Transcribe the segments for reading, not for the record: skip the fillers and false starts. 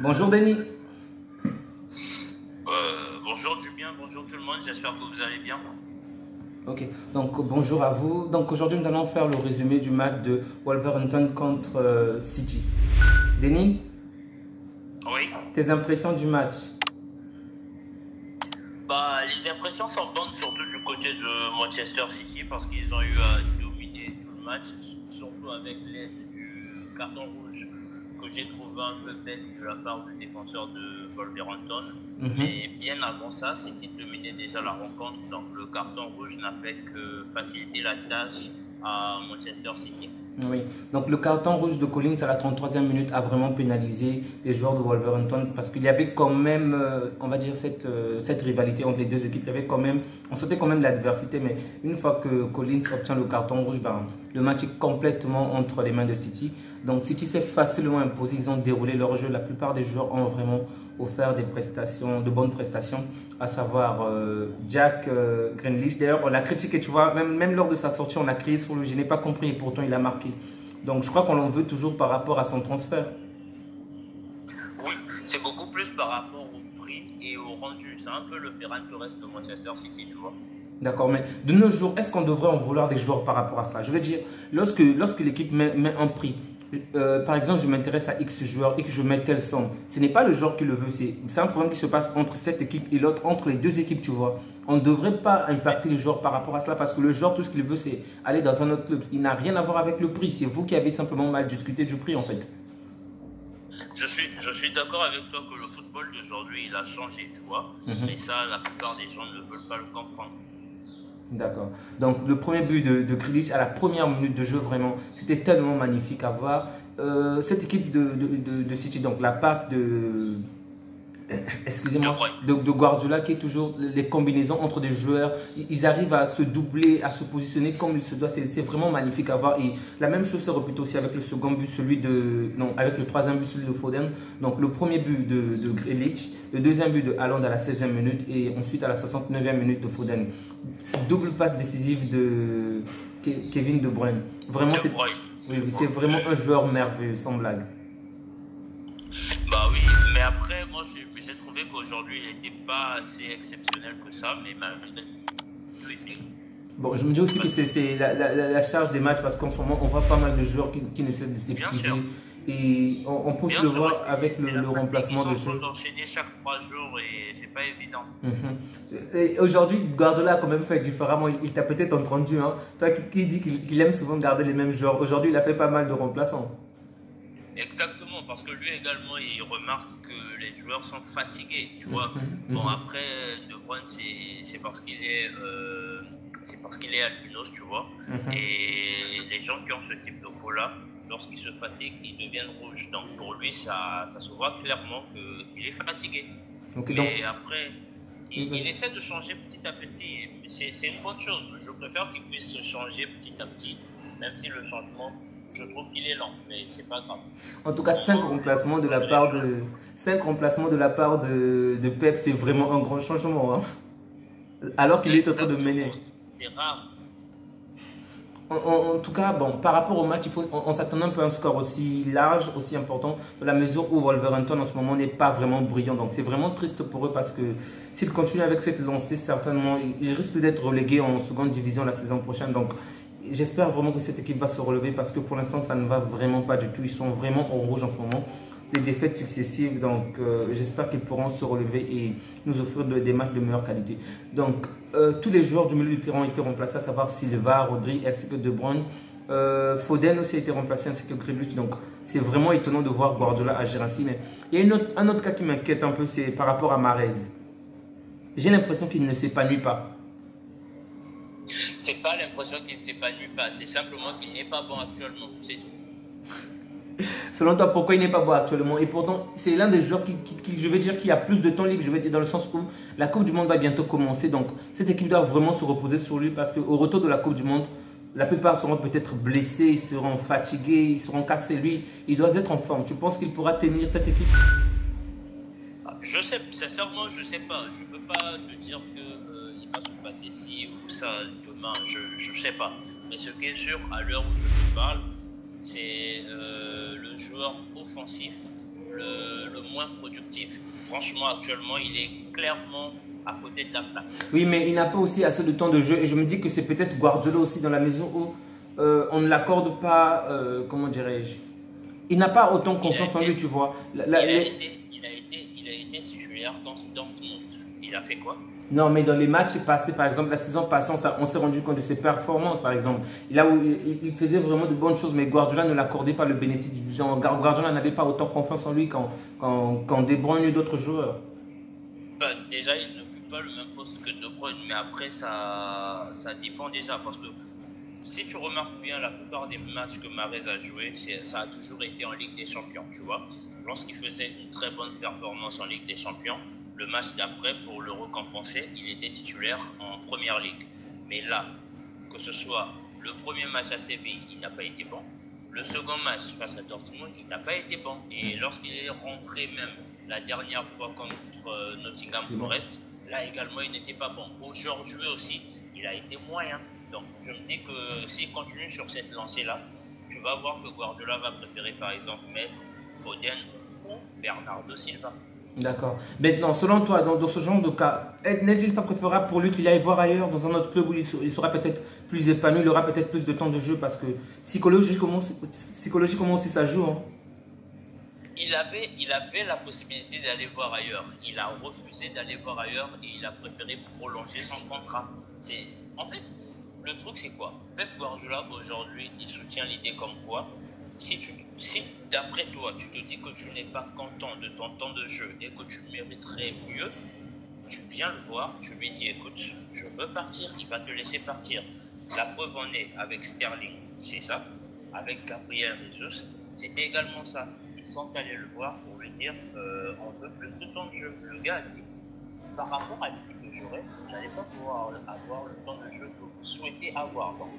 Bonjour Denis. Bonjour Julien, bonjour tout le monde, j'espère que vous allez bien. Ok, donc bonjour à vous. Donc aujourd'hui nous allons faire le résumé du match de Wolverhampton contre City. Denis, Oui, tes impressions du match? les impressions sont bonnes, surtout du côté de Manchester City, parce qu'ils ont eu à dominer tout le match, surtout avec l'aide du carton rouge que j'ai trouvé un peu bête de la part du défenseur de Wolverhampton. Mais bien avant ça, City dominait déjà la rencontre, donc le carton rouge n'a fait que faciliter la tâche à Manchester City. Oui, donc le carton rouge de Collins à la 33e minute a vraiment pénalisé les joueurs de Wolverhampton parce qu'il y avait quand même, on va dire, cette rivalité entre les deux équipes. Il y avait quand même, on sentait quand même l'adversité, mais une fois que Collins obtient le carton rouge, le match est complètement entre les mains de City. Donc City s'est facilement imposé, ils ont déroulé leur jeu. La plupart des joueurs ont vraiment offert des prestations, de bonnes prestations, à savoir Jack Grealish. D'ailleurs, on l'a critiqué, tu vois, même lors de sa sortie, on a crié sur lui. Je n'ai pas compris et pourtant il a marqué. Donc je crois qu'on l'en veut toujours par rapport à son transfert. Oui, c'est beaucoup plus par rapport au prix et au rendu. C'est un peu le Ferran Torres de Manchester City, tu vois. D'accord, mais de nos jours, est-ce qu'on devrait en vouloir des joueurs par rapport à ça? Je veux dire, lorsque l'équipe met un prix, par exemple, je m'intéresse à X joueur et que je mets telle somme, ce n'est pas le joueur qui le veut, c'est un problème qui se passe entre cette équipe et l'autre, entre les deux équipes, tu vois. On ne devrait pas impacter les joueurs par rapport à cela parce que le joueur, tout ce qu'il veut, c'est aller dans un autre club. Il n'a rien à voir avec le prix, c'est vous qui avez simplement mal discuté du prix en fait. Je suis d'accord avec toi que le football d'aujourd'hui, il a changé, tu vois. Mais ça, la plupart des gens ne veulent pas le comprendre. D'accord. Donc, le premier but de Grealish à la première minute de jeu, vraiment, c'était tellement magnifique à voir. Cette équipe de City, donc la passe excusez-moi, de Guardiola qui est toujours les combinaisons entre des joueurs. Ils arrivent à se doubler, à se positionner comme il se doit. C'est vraiment magnifique à voir. Et la même chose se répète aussi avec le second but, avec le troisième but, celui de Foden. Donc le premier but de Grealish, le deuxième but de Haaland à la 16e minute et ensuite à la 69e minute de Foden. Double passe décisive de Kevin De Bruyne. Vraiment, c'est vraiment un joueur merveilleux, sans blague. Bah oui, mais après, moi j'ai trouvé qu'aujourd'hui il n'était pas assez exceptionnel que ça, mais malgré tout. Bon, je me dis aussi que c'est la charge des matchs parce qu'en ce moment on voit pas mal de joueurs qui ne cessent de s'épuiser. Et on peut se le voir avec le remplacement de jeu. Ils sont enchaînés chaque 3 jours et c'est pas évident. Aujourd'hui, Guardiola a quand même fait différemment. Il t'a peut-être entendu, hein. Toi qui dis qu'il aime souvent garder les mêmes joueurs. Aujourd'hui, il a fait pas mal de remplaçants. Exactement, parce que lui également, il remarque que les joueurs sont fatigués, tu vois. Bon, après, De Bruyne, c'est parce qu'il est, albinos, tu vois. Et les gens qui ont ce type de peau-là, lorsqu'ils se fatiguent, ils deviennent rouges. Donc pour lui, ça se voit clairement qu'il est fatigué. Mais après, il essaie de changer petit à petit. C'est une bonne chose. Je préfère qu'il puisse changer petit à petit, même si le changement, je trouve qu'il est lent, mais c'est pas grave. En tout cas, 5 remplacements de la part de Pep, c'est vraiment un grand changement, hein. Alors qu'il est en train de mener. C'est rare. En tout cas, bon, par rapport au match, on s'attend un peu à un score aussi large, aussi important, dans la mesure où Wolverhampton en ce moment n'est pas vraiment brillant. Donc c'est vraiment triste pour eux parce que s'ils continuent avec cette lancée, certainement, ils risquent d'être relégués en seconde division la saison prochaine. Donc j'espère vraiment que cette équipe va se relever parce que pour l'instant, ça ne va vraiment pas du tout. Ils sont vraiment en rouge en ce moment. Les défaites successives, donc j'espère qu'ils pourront se relever et nous offrir des matchs de meilleure qualité. Donc tous les joueurs du milieu du terrain ont été remplacés, à savoir Silva, Rodri ainsi que De Bruyne. Foden aussi a été remplacé ainsi que Grealish. Donc c'est vraiment étonnant de voir Guardiola agir ainsi. Mais il y a un autre cas qui m'inquiète un peu, c'est par rapport à Mahrez. J'ai l'impression qu'il ne s'épanouit pas. C'est pas l'impression qu'il ne s'épanouit pas, c'est simplement qu'il n'est pas bon actuellement, c'est tout. Selon toi, pourquoi il n'est pas bon actuellement? Et pourtant, c'est l'un des joueurs je veux dire, qui a plus de temps libre, je veux dire, dans le sens où la Coupe du Monde va bientôt commencer. Donc, cette équipe doit vraiment se reposer sur lui parce qu'au retour de la Coupe du Monde, la plupart seront peut-être blessés, ils seront fatigués, ils seront cassés. Lui, il doit être en forme. Tu penses qu'il pourra tenir cette équipe? Je sais, sincèrement, je sais pas. Je peux pas te dire qu'il va se passer ci ou ça demain, je sais pas. Mais ce qui est sûr, à l'heure où je te parle, c'est le joueur offensif le moins productif. Franchement, actuellement, il est clairement à côté de la plaque. Oui, mais il n'a pas aussi assez de temps de jeu. Et je me dis que c'est peut-être Guardiola aussi dans la maison où on ne l'accorde pas, comment dirais-je, il n'a pas autant confiance en lui, tu vois. Il a été titulaire contre Dortmund. Il a fait quoi? Non, mais dans les matchs passés, par exemple, la saison passée, on s'est rendu compte de ses performances, par exemple. Là où il faisait vraiment de bonnes choses, mais Guardiola ne l'accordait pas le bénéfice du genre. Guardiola n'avait pas autant confiance en lui qu'en De Bruyne ou d'autres joueurs. Bah, déjà, il n'occupe pas le même poste que De Bruyne, mais après, ça dépend déjà. Parce que si tu remarques bien, la plupart des matchs que Mahrez a joué, ça a toujours été en Ligue des Champions, tu vois. Lorsqu'il faisait une très bonne performance en Ligue des Champions, le match d'après, pour le récompenser, il était titulaire en Première Ligue. Mais là, que ce soit le premier match à Séville, il n'a pas été bon. Le second match face à Dortmund, il n'a pas été bon. Et lorsqu'il est rentré même la dernière fois contre Nottingham Forest, là également, il n'était pas bon. Aujourd'hui aussi, il a été moyen. Donc, je me dis que s'il continue sur cette lancée-là, tu vas voir que Guardiola va préférer par exemple mettre Foden ou Bernardo Silva. D'accord. Maintenant, selon toi, dans ce genre de cas, n'est-il pas préférable pour lui qu'il aille voir ailleurs, dans un autre club où il sera peut-être plus épanoui, il aura peut-être plus de temps de jeu parce que psychologiquement aussi ça joue, hein. Il avait la possibilité d'aller voir ailleurs. Il a refusé d'aller voir ailleurs et il a préféré prolonger son contrat. En fait, le truc c'est quoi? Pep Guardiola aujourd'hui, il soutient l'idée comme quoi si d'après toi, tu te dis que tu n'es pas content de ton temps de jeu et que tu mériterais mieux, tu viens le voir, tu lui dis écoute, je veux partir, il va te laisser partir. La preuve en est avec Sterling, c'est ça. Avec Gabriel Jesus, c'était également ça. Ils sont allés le voir pour lui dire on veut plus de temps de jeu. Le gars a dit par rapport à l'équipe que j'aurai, vous n'allez pas pouvoir avoir le temps de jeu que vous souhaitez avoir. Donc,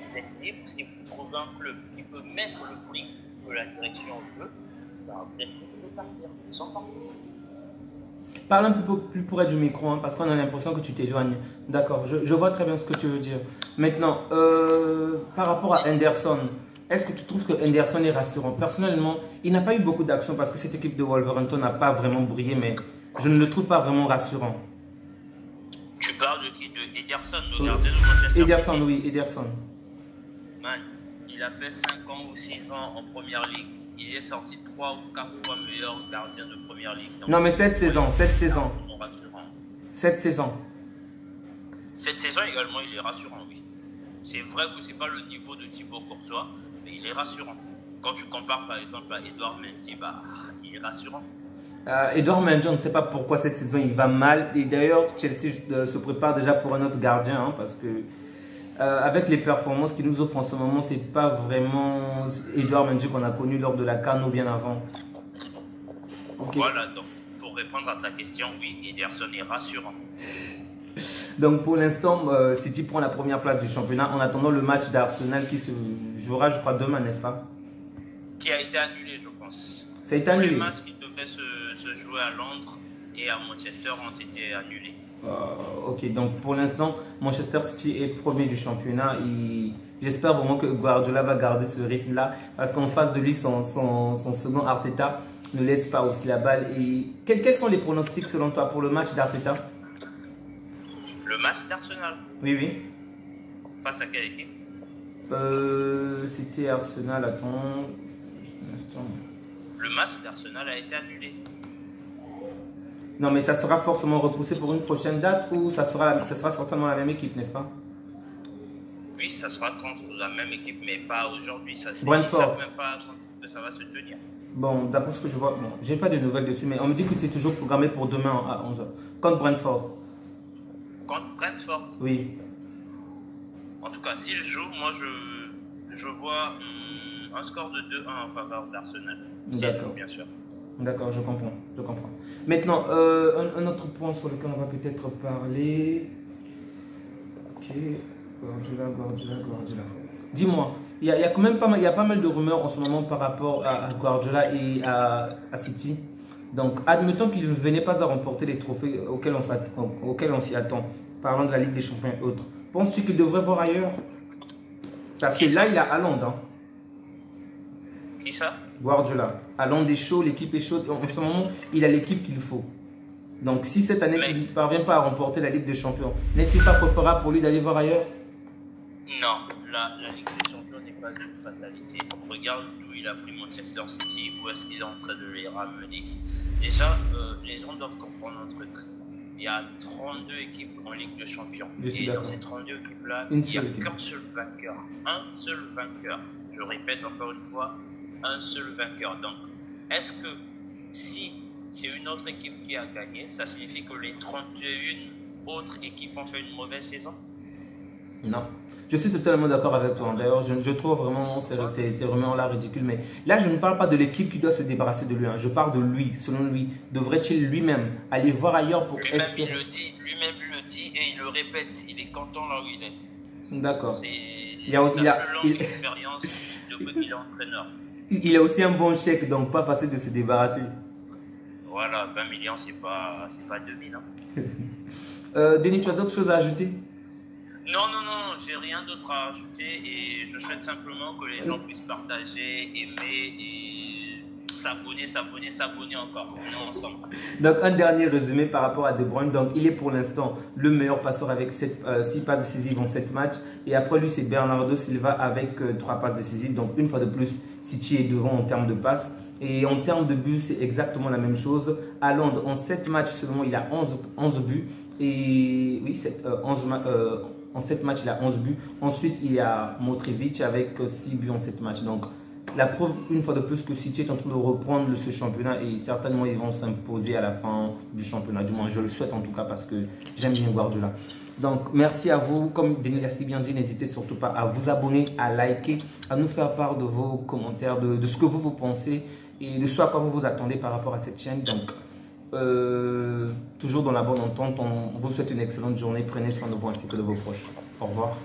vous êtes libre, si vous trouvez un club qui peut mettre le prix que la direction veut, ben, vous êtes libre de partir. Ils sont partis. Parle un peu plus près du micro, hein, parce qu'on a l'impression que tu t'éloignes. D'accord, je vois très bien ce que tu veux dire. Maintenant, par rapport à Henderson, est-ce que tu trouves que Henderson est rassurant? Personnellement, il n'a pas eu beaucoup d'actions parce que cette équipe de Wolverhampton n'a pas vraiment brillé, mais je ne le trouve pas vraiment rassurant. Tu parles de qui? De Ederson, le gardien de Manchester Ederson, City. oui, Ederson. Man, il a fait 5 ans ou 6 ans en Première Ligue. Il est sorti 3 ou 4 fois meilleur gardien de Première Ligue. Donc, non, mais cette saison. Cette saison également, il est rassurant, oui. C'est vrai que ce n'est pas le niveau de Thibaut Courtois, mais il est rassurant. Quand tu compares par exemple à Edouard Mendy, bah, il est rassurant. Edouard Mendy, on ne sait pas pourquoi cette saison il va mal. Et d'ailleurs, Chelsea se prépare déjà pour un autre gardien, hein, parce que avec les performances qu'il nous offre en ce moment, c'est pas vraiment Edouard Mendy qu'on a connu lors de la CAN ou bien avant. Okay. Voilà, donc pour répondre à ta question, oui, Ederson est rassurant. Donc pour l'instant, City prend la première place du championnat en attendant le match d'Arsenal qui se jouera, je crois, demain, n'est-ce pas? Qui a été annulé, je pense. Ça a été annulé. Les matchs qui devaient se jouer à Londres et à Manchester ont été annulés. Ok, donc pour l'instant, Manchester City est premier du championnat et j'espère vraiment que Guardiola va garder ce rythme-là parce qu'en face de lui, son second Arteta ne laisse pas aussi la balle. Et quels sont les pronostics selon toi pour le match d'Arteta? Le match d'Arsenal? Oui, oui. Face à quelle équipe? C'était Arsenal, attends. Le match d'Arsenal a été annulé. Non, mais ça sera forcément repoussé pour une prochaine date ou ça sera certainement la même équipe, n'est-ce pas? Oui, ça sera contre la même équipe, mais pas aujourd'hui. Brentford. Ils ne savent même pas quand ça va se tenir. Bon, d'après ce que je vois, bon, j'ai pas de nouvelles dessus, mais on me dit que c'est toujours programmé pour demain à 11h. Contre Brentford. Contre Brentford? Oui. En tout cas, s'il joue, moi je vois un score de 2-1 en faveur d'Arsenal. S'il joue, bien sûr. D'accord, je comprends. Maintenant, un autre point sur lequel on va peut-être parler. Ok, Guardiola. Dis-moi, il y a quand même pas mal de rumeurs en ce moment par rapport à Guardiola et à City. Donc, admettons qu'il ne venait pas à remporter les trophées auxquels on s'y attend, parlant de la Ligue des Champions et autres. Penses-tu qu'il devrait voir ailleurs? Parce que là, il a Haaland. Hein. Qui ça? Guardiola. Allons des chauds, l'équipe est chaude. En ce moment, il a l'équipe qu'il faut. Donc, si cette année, il ne parvient pas à remporter la Ligue des Champions, n'est-il pas préférable pour lui d'aller voir ailleurs? Non, la Ligue des Champions n'est pas une fatalité. Regarde d'où il a pris Manchester City, où est-ce qu'il est en train de les ramener. Déjà, les gens doivent comprendre un truc. Il y a 32 équipes en Ligue des Champions. Et dans ces 32 équipes-là, il n'y a qu'un seul vainqueur. Un seul vainqueur. Je répète encore une fois, un seul vainqueur. Donc, est-ce que si c'est une autre équipe qui a gagné, ça signifie que les 31 autres équipes ont fait une mauvaise saison? Non. Je suis totalement d'accord avec toi. D'ailleurs, je trouve vraiment c'est vraiment là ridicule. Mais là, je ne parle pas de l'équipe qui doit se débarrasser de lui. Hein. Je parle de lui. Selon lui, devrait-il lui-même aller voir ailleurs pour lui-même il le dit et il le répète. Il est content là où il est. D'accord. Il a aussi une longue expérience depuis qu'il est entraîneur. Il a aussi un bon chèque, donc pas facile de se débarrasser. Voilà, 20 millions, c'est pas 2000. Hein. Denis, tu as d'autres choses à ajouter? Non, j'ai rien d'autre à ajouter et je souhaite simplement que les gens puissent partager, aimer et s'abonner encore. On est ensemble. Donc, un dernier résumé par rapport à De Bruyne. Donc, il est pour l'instant le meilleur passeur avec 6 passes décisives en 7 matchs. Et après lui, c'est Bernardo Silva avec 3 passes décisives. Donc, une fois de plus, City est devant en termes de passes. Et en termes de buts, c'est exactement la même chose. Haaland, en 7 matchs seulement, il a 11 buts. Et oui, en 7 matchs, il a 11 buts. Ensuite, il y a Motrivic avec 6 buts en 7 matchs. Donc, la preuve, une fois de plus, que City est en train de reprendre ce championnat et certainement, ils vont s'imposer à la fin du championnat. Du moins, je le souhaite en tout cas parce que j'aime bien Guardiola. Donc, merci à vous. Comme Denis l'a si bien dit, n'hésitez surtout pas à vous abonner, à liker, à nous faire part de vos commentaires, de ce que vous pensez et de ce à quoi vous vous attendez par rapport à cette chaîne. Donc, toujours dans la bonne entente, on vous souhaite une excellente journée. Prenez soin de vous ainsi que de vos proches. Au revoir.